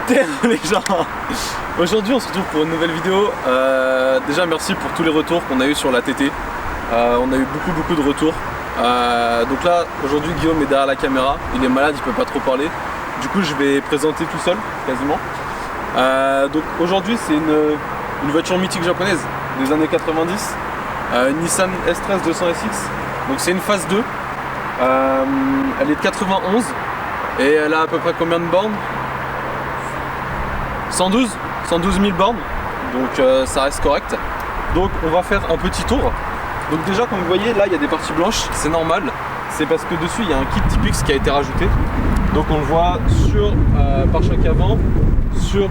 terre les gens. Aujourd'hui on se retrouve pour une nouvelle vidéo. Déjà merci pour tous les retours qu'on a eu sur la TT. On a eu beaucoup de retours. Donc là aujourd'hui Guillaume est derrière la caméra, il est malade, il peut pas trop parler. Du coup je vais présenter tout seul quasiment. Donc aujourd'hui c'est une voiture mythique japonaise des années 90, une Nissan S13 200SX. Donc c'est une phase 2. Elle est de 91 et elle a à peu près combien de bornes? 112 000 bornes, donc ça reste correct. Donc on va faire un petit tour. Donc déjà comme vous voyez là il y a des parties blanches, c'est normal, c'est parce que dessus il y a un kit Type-X qui a été rajouté. Donc on le voit sur pare-choc avant, sur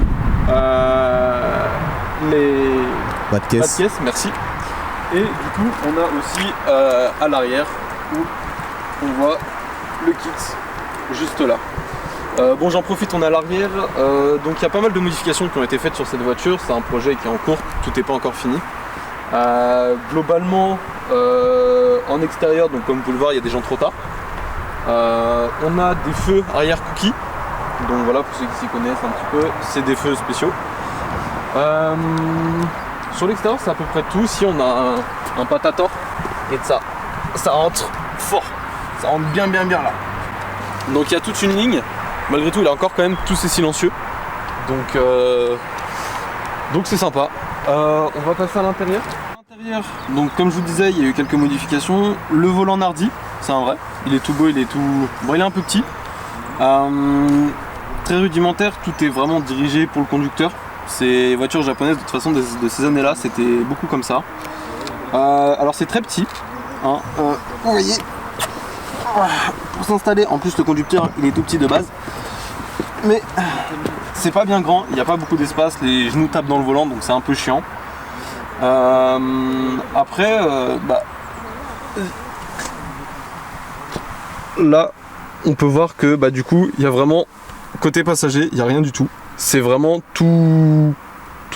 les pas de caisse, merci. Et du coup on a aussi à l'arrière où on voit le kit juste là. Bon j'en profite, on est à l'arrière, donc il y a pas mal de modifications qui ont été faites sur cette voiture, c'est un projet qui est en cours, tout n'est pas encore fini. Globalement en extérieur, donc comme vous pouvez le voir il y a des gens trop tard. On a des feux arrière cookies, donc voilà pour ceux qui s'y connaissent un petit peu, c'est des feux spéciaux. Sur l'extérieur c'est à peu près tout, si on a un patator et de ça rentre fort, ça rentre bien là. Donc il y a toute une ligne. Malgré tout, il a encore quand même tous ces silencieux. Donc c'est sympa. On va passer à l'intérieur. Donc comme je vous disais, il y a eu quelques modifications. Le volant Nardi, c'est un vrai. Il est tout beau, il est tout. Bon, il est un peu petit. Très rudimentaire, tout est vraiment dirigé pour le conducteur. Ces voitures japonaises, de toute façon, de ces années-là, c'était beaucoup comme ça. Alors c'est très petit. Hein. Vous voyez, pour s'installer, en plus le conducteur il est tout petit de base, mais c'est pas bien grand, il n'y a pas beaucoup d'espace, les genoux tapent dans le volant donc c'est un peu chiant. Après là on peut voir que du coup il y a vraiment côté passager, il n'y a rien du tout, c'est vraiment tout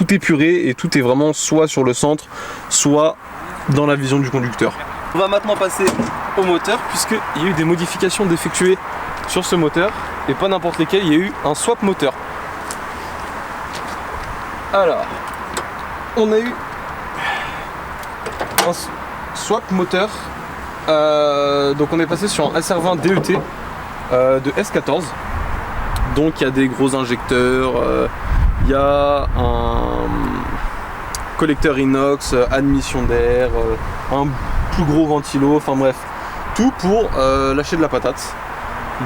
épuré et tout est vraiment soit sur le centre soit dans la vision du conducteur. On va maintenant passer au moteur puisqu'il y a eu des modifications d'effectuer sur ce moteur et pas n'importe lesquelles, il y a eu un swap moteur. Alors, on a eu un swap moteur, donc on est passé sur un SR20 DET de S14. Donc il y a des gros injecteurs, il y a un collecteur inox, admission d'air, un plus gros ventilo, enfin bref, tout pour lâcher de la patate.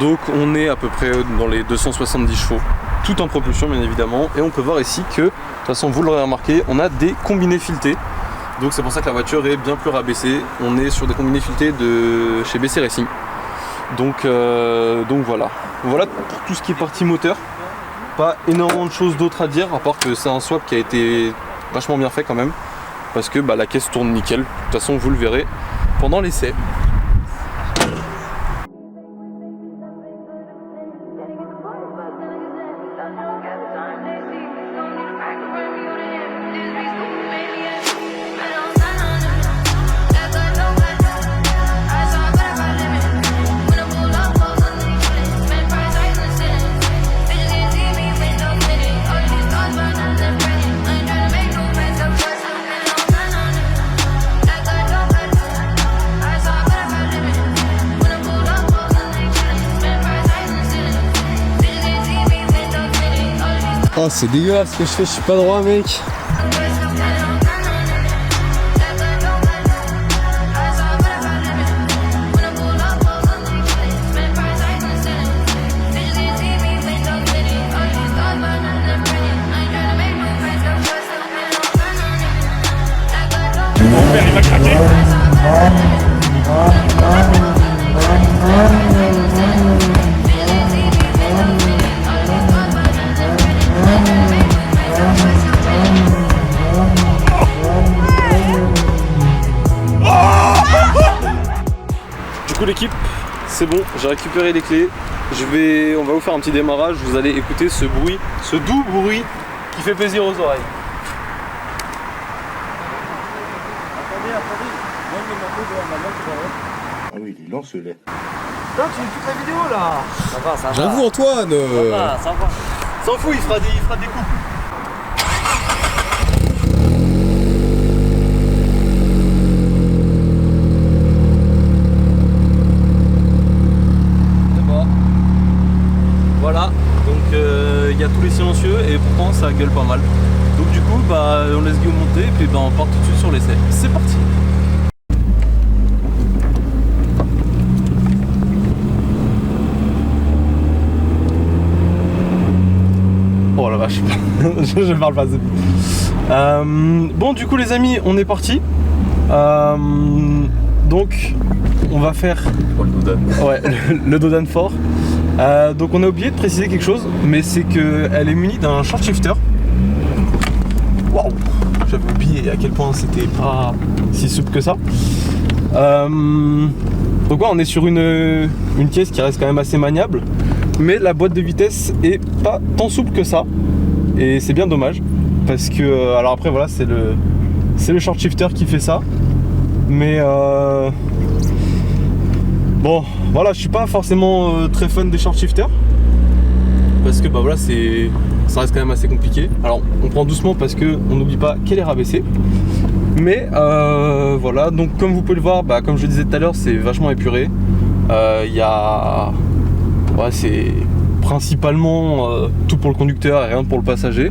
Donc on est à peu près dans les 270 chevaux, tout en propulsion bien évidemment. Et on peut voir ici que, de toute façon vous l'aurez remarqué, on a des combinés filetés. Donc c'est pour ça que la voiture est bien plus rabaissée. On est sur des combinés filetés de chez BC Racing. Donc voilà. Voilà pour tout ce qui est partie moteur. Pas énormément de choses d'autres à dire, à part que c'est un swap qui a été vachement bien fait quand même. Parce que la caisse tourne nickel. De toute façon vous le verrez pendant l'essai. Oh c'est dégueulasse ce que je fais, je suis pas droit mec. Mon père il va craquer. Du coup l'équipe, c'est bon, j'ai récupéré les clés. On va vous faire un petit démarrage, vous allez écouter ce bruit, ce doux bruit qui fait plaisir aux oreilles. Attendez, moi je vais m'appeler de ma main. Ah oui, il est lent ce lait. Putain, tu fais toute la vidéo là. Ça va. J'avoue Antoine Ça va. S'en fout, il fera des coups. Voilà, donc il y a tous les silencieux et pourtant ça gueule pas mal. Donc du coup bah on laisse Guillaume monter et puis bah, on part tout de suite sur l'essai. C'est parti. Oh la vache, je parle pas. Bon du coup les amis, on est parti. Donc on va faire le dodan fort. Donc on a oublié de préciser quelque chose, mais c'est qu'elle est munie d'un short shifter. Waouh, j'avais oublié à quel point c'était pas si souple que ça. Donc ouais, on est sur une caisse qui reste quand même assez maniable, mais la boîte de vitesse est pas tant souple que ça, et c'est bien dommage parce que alors après voilà, c'est le short shifter qui fait ça, mais bon, voilà, je suis pas forcément très fan des short shifters parce que bah voilà, ça reste quand même assez compliqué. Alors on prend doucement parce que on n'oublie pas qu'elle est rabaissée. Mais voilà, donc comme vous pouvez le voir, bah, comme je le disais tout à l'heure, c'est vachement épuré. Ouais, c'est principalement tout pour le conducteur et rien pour le passager.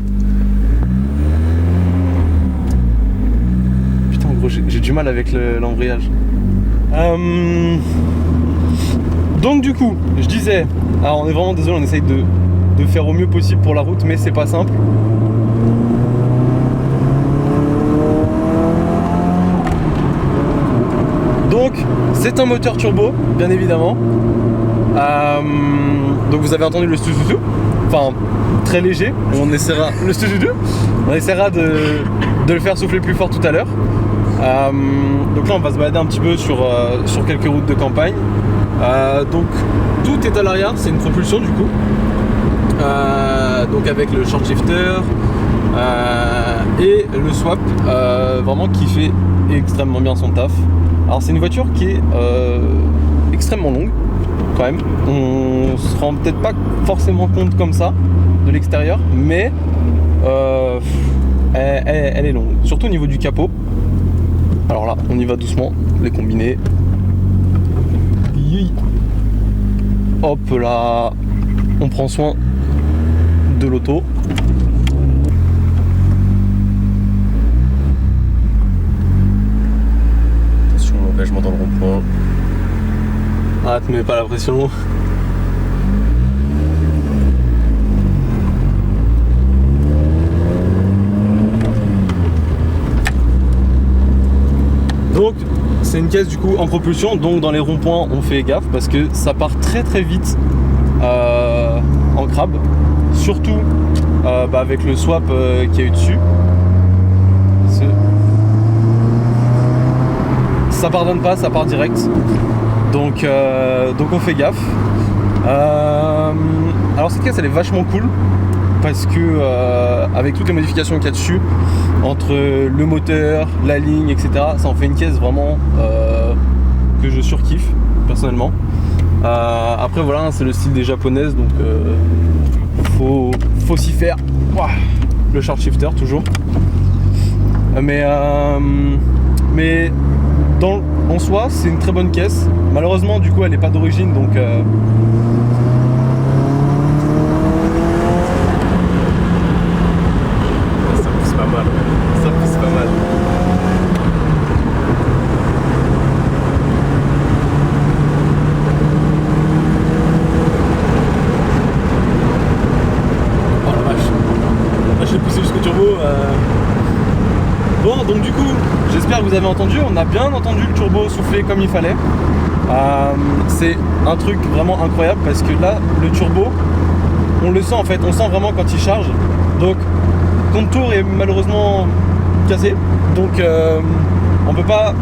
Putain, en gros, j'ai du mal avec l'embrayage. Donc du coup, je disais, alors on est vraiment désolé, on essaye de faire au mieux possible pour la route, mais c'est pas simple. Donc c'est un moteur turbo, bien évidemment. Donc vous avez entendu le studu, enfin très léger. On essaiera le studu, on essaiera de le faire souffler plus fort tout à l'heure. Donc là on va se balader un petit peu sur quelques routes de campagne. Donc tout est à l'arrière, c'est une propulsion du coup. Donc avec le short shifter et le swap, vraiment qui fait extrêmement bien son taf. Alors c'est une voiture qui est extrêmement longue quand même. On se rend peut-être pas forcément compte comme ça de l'extérieur, mais elle est longue, surtout au niveau du capot. Alors là, on y va doucement, les combinés. Hop là, on prend soin de l'auto. Attention, l'engagement dans le rond-point. Ah, te mets pas la pression. Donc c'est une caisse du coup en propulsion, donc dans les ronds-points on fait gaffe parce que ça part très très vite en crabe, surtout avec le swap qu'il y a eu dessus. Ça pardonne pas, ça part direct, donc on fait gaffe. Alors cette caisse elle est vachement cool parce que avec toutes les modifications qu'il y a dessus, entre le moteur, la ligne, etc., ça en fait une caisse vraiment que je surkiffe personnellement. Après voilà, c'est le style des japonaises, donc faut s'y faire. Ouah, le short shifter toujours. Mais en soi c'est une très bonne caisse. Malheureusement du coup elle n'est pas d'origine, donc Bon, donc du coup, j'espère que vous avez entendu, on a bien entendu le turbo souffler comme il fallait. C'est un truc vraiment incroyable parce que là, le turbo, on le sent en fait, on sent vraiment quand il charge. Donc, compte tour est malheureusement cassé, donc on peut pas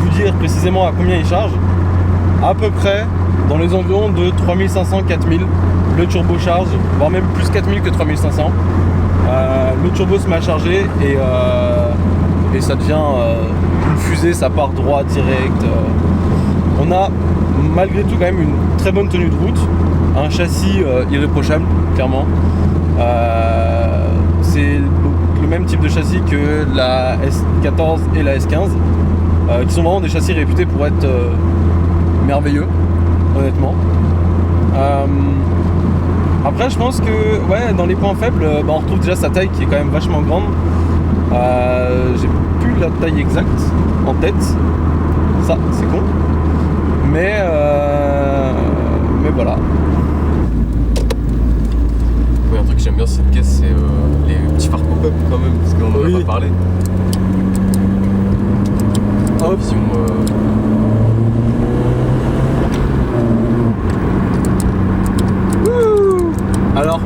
vous dire précisément à combien il charge. À peu près dans les environs de 3500-4000, le turbo charge, voire même plus 4000 que 3500. Le turbo se met à charger et ça devient une fusée, ça part droit, direct. On a malgré tout quand même une très bonne tenue de route, un châssis irréprochable. clairement. C'est le même type de châssis que la S14 et la S15, qui sont vraiment des châssis réputés pour être merveilleux, honnêtement. Après, je pense que ouais, dans les points faibles, on retrouve déjà sa taille qui est quand même vachement grande. J'ai plus la taille exacte en tête, ça c'est con, mais voilà. Oui, un truc que j'aime bien cette caisse, c'est les petits phares pop-up quand même, parce qu'on en a pas parlé. Hop. Vision, Alors,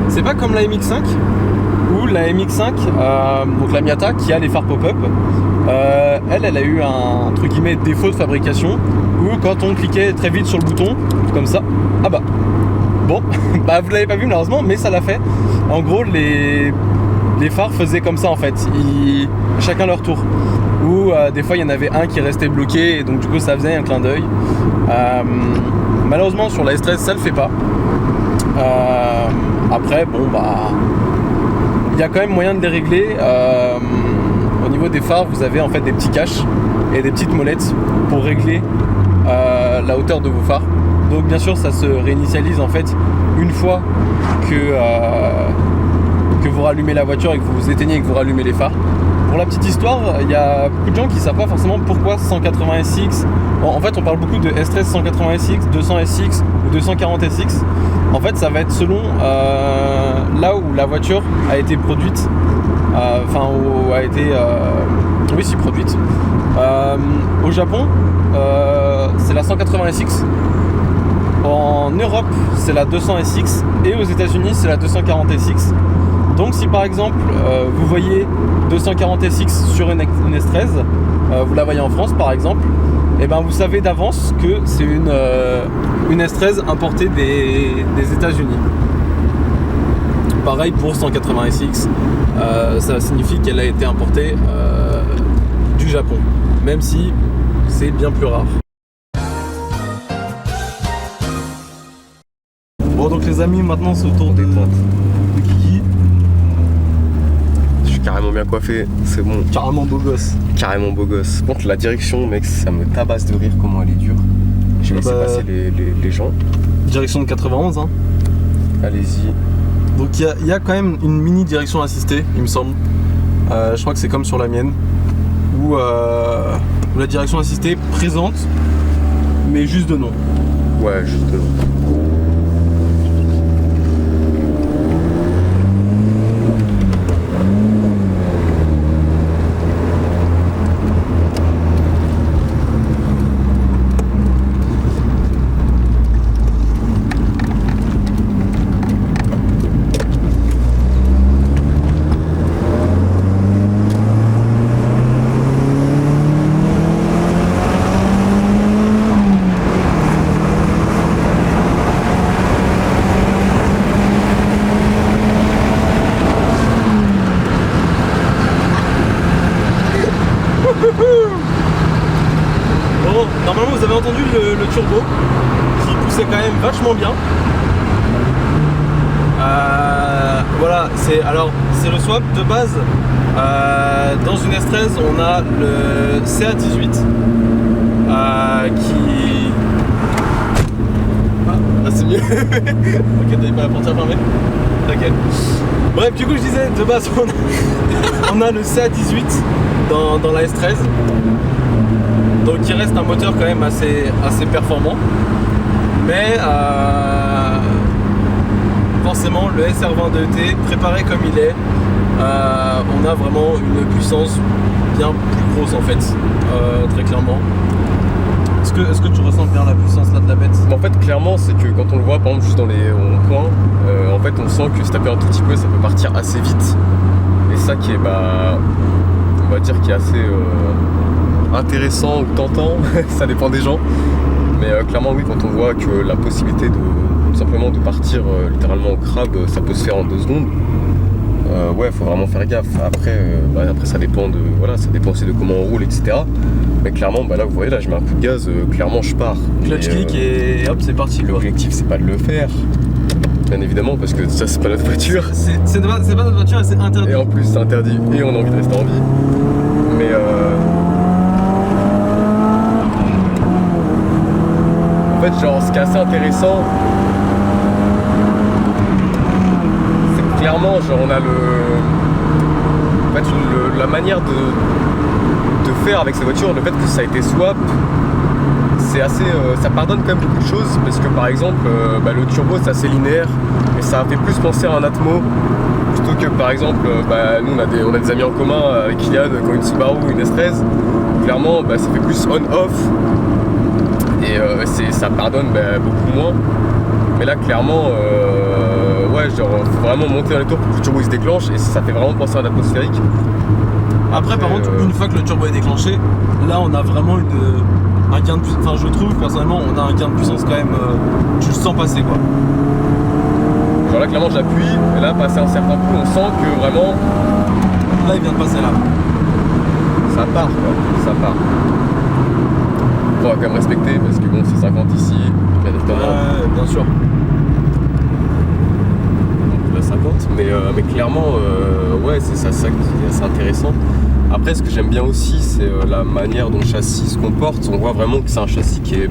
c'est pas comme la MX5 ou la MX5, donc la Miata qui a les phares pop-up. Elle a eu un entre guillemets défaut de fabrication où quand on cliquait très vite sur le bouton, comme ça, ah bah bon, bah vous l'avez pas vu malheureusement, mais ça l'a fait. En gros, les phares faisaient comme ça en fait, chacun leur tour. Ou des fois il y en avait un qui restait bloqué et donc du coup ça faisait un clin d'œil. Malheureusement sur la S13 ça le fait pas. Après bon bah il y a quand même moyen de les régler. Au niveau des phares vous avez en fait des petits caches et des petites molettes pour régler la hauteur de vos phares. Donc bien sûr ça se réinitialise en fait une fois que vous rallumez la voiture et que vous éteignez et que vous rallumez les phares. Pour la petite histoire, il y a beaucoup de gens qui ne savent pas forcément pourquoi 180 SX. En fait, on parle beaucoup de S13 180 SX, 200 SX ou 240 SX. En fait, ça va être selon là où la voiture a été produite. Où a été produite. Au Japon, c'est la 180 SX. En Europe, c'est la 200 SX. Et aux États-Unis, c'est la 240 SX. Donc si par exemple vous voyez 240 SX sur une S13, vous la voyez en France par exemple, et ben vous savez d'avance que c'est une S13 importée des États-Unis. Pareil pour 180 SX, ça signifie qu'elle a été importée du Japon, même si c'est bien plus rare. Bon donc les amis, maintenant c'est au tour de Guigui. carrément bien coiffé, c'est bon. Carrément beau gosse. Carrément beau gosse. Par contre, la direction, mec, ça me tabasse de rire comment elle est dure. Je vais laisser passer les gens. Direction de 91, hein. Allez-y. Donc il y a quand même une mini direction assistée, il me semble. Je crois que c'est comme sur la mienne. Où la direction assistée présente, mais juste de nom. Ouais, juste de nom. Bon, normalement vous avez entendu le turbo qui poussait quand même vachement bien. Voilà, c'est le swap de base. Dans une S13 on a le CA18 qui... Ah c'est mieux. Ok, t'avais pas la portière fermée. T'inquiète. Bref, du coup je disais, de base on a le CA18 dans la S13. Donc il reste un moteur quand même assez performant. Mais forcément le SR20 préparé comme il est, on a vraiment une puissance bien plus grosse en fait, très clairement. Est-ce que tu ressens bien la puissance là de la bête? En fait, clairement, c'est que quand on le voit, par exemple, juste dans les ronds-points, en fait, on sent que si t'appuies un tout petit peu, ça peut partir assez vite. Et ça qui est, on va dire, qui est assez intéressant ou tentant, ça dépend des gens. Mais clairement, oui, quand on voit que la possibilité de tout simplement de partir littéralement au crabe, ça peut se faire en 2 secondes. Ouais, faut vraiment faire gaffe. Après, ça dépend ça dépend aussi de comment on roule, etc. Mais clairement, là, vous voyez, là, je mets un coup de gaz, clairement, je pars. Clutch kick et hop, c'est parti. L'objectif, c'est pas de le faire. bien évidemment, parce que ça c'est pas notre voiture. C'est pas notre voiture et c'est interdit. Et en plus c'est interdit et on a envie de rester en vie. Mais en fait genre ce qui est assez intéressant, c'est que clairement genre on a la manière de faire avec ces voitures, le fait que ça a été swap, c'est assez, ça pardonne quand même beaucoup de choses, parce que par exemple le turbo c'est assez linéaire et ça a fait plus penser à un Atmo plutôt que par exemple nous on a des amis en commun avec Iliad qui ont une Subaru ou une S13. Clairement ça fait plus on-off et ça pardonne beaucoup moins. Mais là clairement genre faut vraiment monter dans les tours pour que le turbo il se déclenche et ça fait vraiment penser à un atmosphérique. Après par contre une fois que le turbo est déclenché, là on a vraiment un gain de puissance. Enfin je trouve personnellement on a un gain de puissance quand même, tu le sens passer quoi. Genre là clairement j'appuie et là passer un certain coup on sent que vraiment. Là il vient de passer là. Ça part quoi, ça part. On va quand même respecter parce que bon c'est 50 ici, bien évidemment. Bien sûr. 50, mais clairement c'est ça qui est assez intéressant. Après ce que j'aime bien aussi c'est la manière dont le châssis se comporte. On voit vraiment que c'est un châssis qui est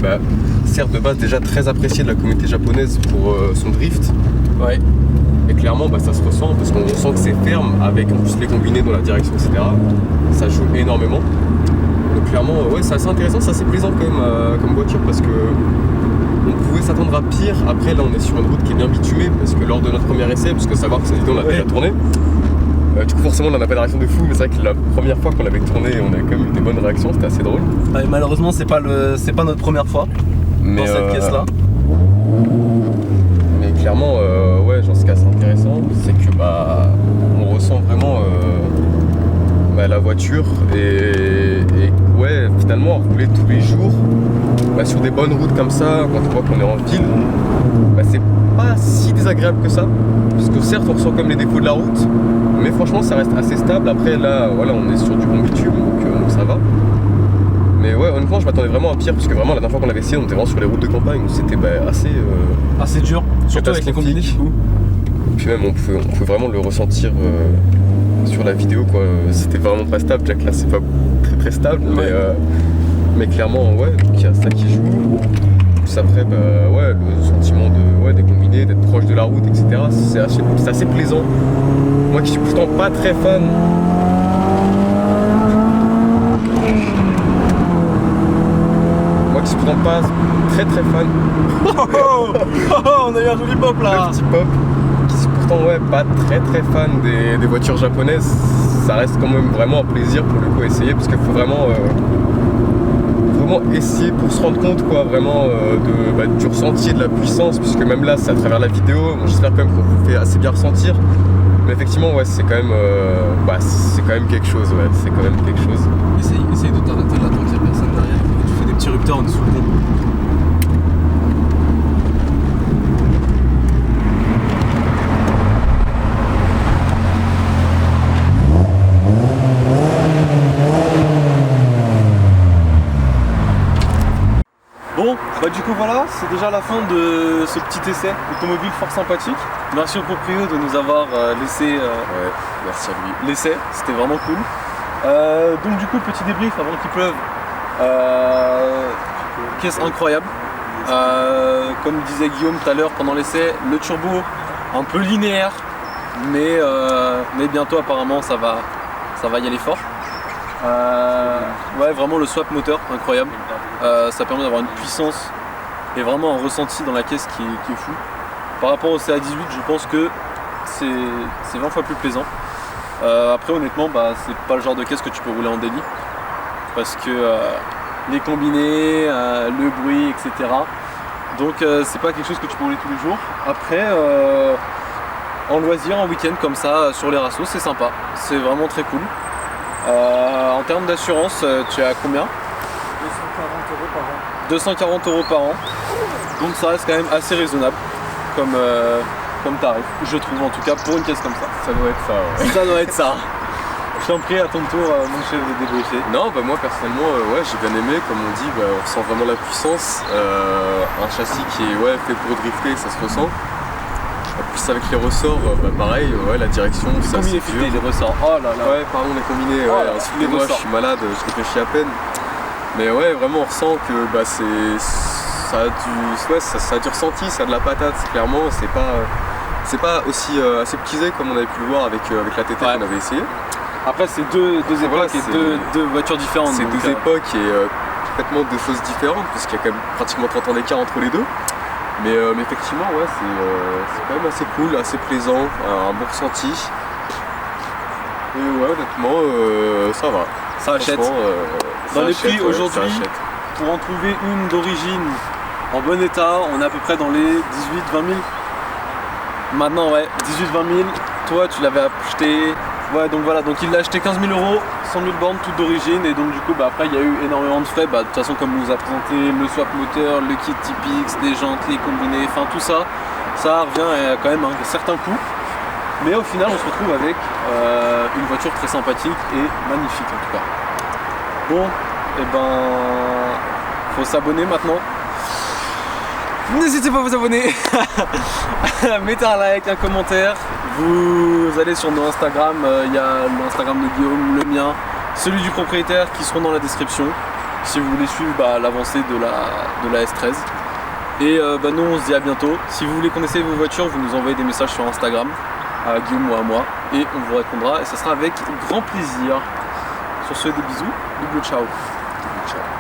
certes de base déjà très apprécié de la communauté japonaise pour son drift. Ouais. Et clairement ça se ressent parce qu'on sent que c'est ferme avec en plus les combinés dans la direction etc. Ça joue énormément. Donc clairement c'est assez intéressant, c'est assez plaisant quand même comme voiture parce que on pouvait s'attendre à pire. Après là on est sur une route qui est bien bitumée parce que lors de notre premier essai, parce que savoir que cette vidéo on l'a déjà tourné, du coup forcément on n'a pas de réaction de fou, mais c'est vrai que la première fois qu'on l'avait tourné on a quand même eu des bonnes réactions, c'était assez drôle. Malheureusement c'est pas notre première fois dans cette caisse là. Mais clairement genre ce qui est assez intéressant c'est que on ressent vraiment la voiture et finalement rouler tous les jours sur des bonnes routes comme ça, quand on voit qu'on est en ville, c'est pas si désagréable que ça, parce que certes on ressent comme les défauts de la route, mais franchement ça reste assez stable. Après là on est sur du bon bitume donc ça va. Mais honnêtement je m'attendais vraiment à pire, parce que vraiment la dernière fois qu'on avait essayé on était vraiment sur les routes de campagne où c'était assez dur, surtout avec les combinés du coup. Puis même on pouvait vraiment le ressentir sur la vidéo quoi, c'était vraiment pas stable. Jack là c'est pas très très stable, mais clairement il y a ça qui joue. Plus après le sentiment des combinés, d'être proche de la route etc. C'est assez plaisant. Moi qui suis pourtant pas très fan. Moi qui suis pourtant pas très très fan. On a eu un joli pop là. Le petit pop. Qui suis pourtant pas très très fan des voitures japonaises. Ça reste quand même vraiment un plaisir pour le coup à essayer, parce qu'il faut vraiment essayer pour se rendre compte vraiment du ressenti et de la puissance, puisque même là c'est à travers la vidéo. Bon, j'espère quand même qu'on vous fait assez bien ressentir, mais effectivement c'est quand même quelque chose. C'est quand même quelque chose. Essaye de t'arrêter là tant qu'il n'y a personne derrière, tu fais des petits rupteurs en dessous le pont. Bon, du coup voilà, c'est déjà la fin de ce petit essai automobile fort sympathique. Merci au proprio de nous avoir laissé merci à lui. l'essai, c'était vraiment cool. Donc du coup petit débrief avant qu'il pleuve. Caisse incroyable. Comme disait Guillaume tout à l'heure pendant l'essai, le turbo un peu linéaire, mais bientôt apparemment ça va y aller fort. Vraiment le swap moteur incroyable. Ça permet d'avoir une puissance et vraiment un ressenti dans la caisse qui est fou. Par rapport au CA18, je pense que c'est 20 fois plus plaisant. Après honnêtement c'est pas le genre de caisse que tu peux rouler en daily, parce que les combinés, le bruit etc. Donc c'est pas quelque chose que tu peux rouler tous les jours. Après en loisir, en week-end comme ça sur les rassos, c'est sympa, c'est vraiment très cool. En termes d'assurance, tu es à combien ? 240 € par an. Donc ça reste quand même assez raisonnable comme tarif, je trouve, en tout cas pour une caisse comme ça. Ça doit être ça. Ça doit être ça. Je t'en prie, à ton tour, mon chef, de débriefer. Non, moi personnellement, j'ai bien aimé. Comme on dit, on ressent vraiment la puissance. Un châssis qui est fait pour drifter, ça se ressent. Je plus avec les ressorts, pareil, ouais, la direction, c'est assez dur. Les ressorts, oh là là. Ouais, pardon, les combinés, Oh ouais, là, excusez-moi, je suis malade, je réfléchis à peine. Mais ouais, vraiment, on ressent que ça a du ressenti, ça a de la patate, clairement, c'est pas aussi aseptisé comme on avait pu le voir avec la TT qu'on avait essayé. Après, c'est deux époques et deux voitures différentes. C'est deux époques et complètement deux choses différentes, parce qu'il y a quand même pratiquement 30 ans d'écart entre les deux. Mais effectivement, ouais, c'est quand même assez cool, assez plaisant, un bon ressenti. Et ouais, honnêtement, ça va. Ça achète. Dans les prix aujourd'hui, pour en trouver une d'origine en bon état, on est à peu près dans les 18-20 000. Maintenant, ouais, 18-20 000. Toi, tu l'avais acheté. Ouais, donc voilà, donc il l'a acheté 15 000 €, 100 000 bornes toutes d'origine, et donc du coup, après, il y a eu énormément de frais. De toute façon, comme on vous a présenté, le swap moteur, le kit Typix, des jantes, les combinés, enfin tout ça, ça revient à quand même un certain coût. Mais au final, on se retrouve avec une voiture très sympathique et magnifique en tout cas. Bon, et faut s'abonner maintenant. N'hésitez pas à vous abonner, mettez un like, un commentaire. Vous allez sur nos Instagram, il y a l'Instagram de Guillaume, le mien, celui du propriétaire qui seront dans la description si vous voulez suivre l'avancée de la S13. Et nous on se dit à bientôt. Si vous voulez qu'on essaye vos voitures, vous nous envoyez des messages sur Instagram à Guillaume ou à moi et on vous répondra et ça sera avec grand plaisir. Sur ce, des bisous, double ciao. Ciao.